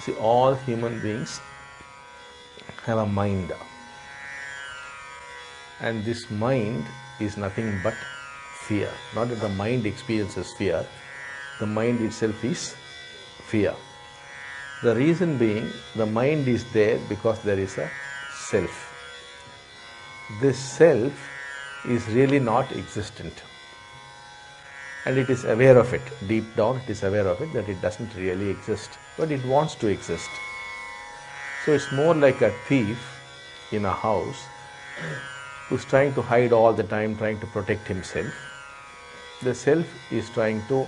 See, all human beings have a mind, and this mind is nothing but fear. Not that the mind experiences fear, the mind itself is fear. The reason being, the mind is there because there is a self. This self is really not existent, and it is aware of it. Deep down it is aware of it, that it doesn't really exist, but it wants to exist. So it's more like a thief in a house who's trying to hide all the time, trying to protect himself. The self is trying to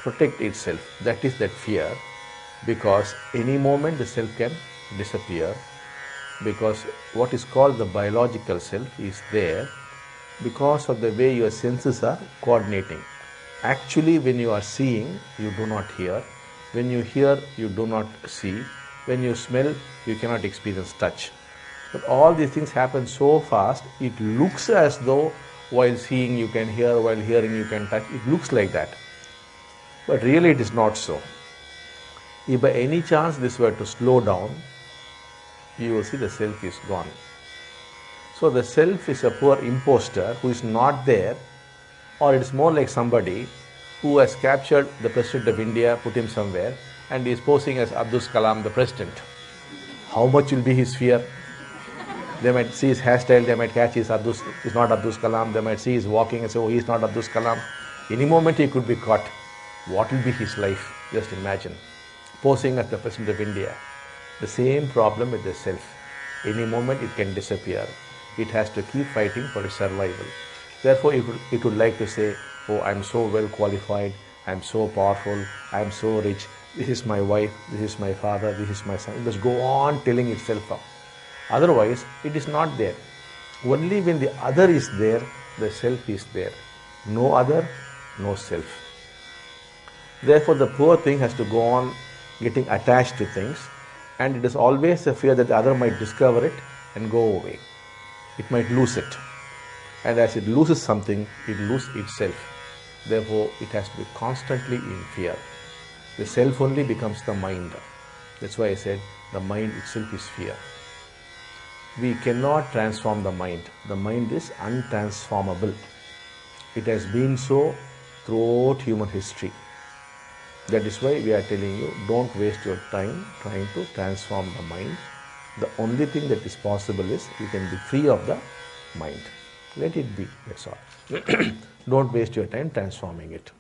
protect itself. That is that fear, because any moment the self can disappear, because what is called the biological self is there because of the way your senses are coordinating. Actually, when you are seeing, you do not hear. When you hear, you do not see. When you smell, you cannot experience touch. But all these things happen so fast, it looks as though while seeing you can hear, while hearing you can touch. It looks like that. But really it is not so. If by any chance this were to slow down, you will see the self is gone. So the self is a poor imposter who is not there, or it is more like somebody who has captured the President of India, put him somewhere, and is posing as Abdul Kalam, the President. How much will be his fear? They might see his hairstyle, they might catch he's not Abdul Kalam, they might see he's walking and say, oh, he's not Abdul Kalam. Any moment he could be caught. What will be his life? Just imagine. Posing as the President of India. The same problem with the self. Any moment it can disappear. It has to keep fighting for its survival. Therefore, it would like to say, oh, I'm so well qualified, I'm so powerful, I'm so rich, this is my wife, this is my father, this is my son. It must go on telling itself up. Otherwise, it is not there. Only when the other is there, the self is there. No other, no self. Therefore, the poor thing has to go on getting attached to things, and it is always a fear that the other might discover it and go away. It might lose it. And as it loses something, it loses itself. Therefore, it has to be constantly in fear. The self only becomes the mind. That's why I said the mind itself is fear. We cannot transform the mind. The mind is untransformable. It has been so throughout human history. That is why we are telling you, don't waste your time trying to transform the mind. The only thing that is possible is you can be free of the mind. Let it be, that's all. Don't waste your time transforming it.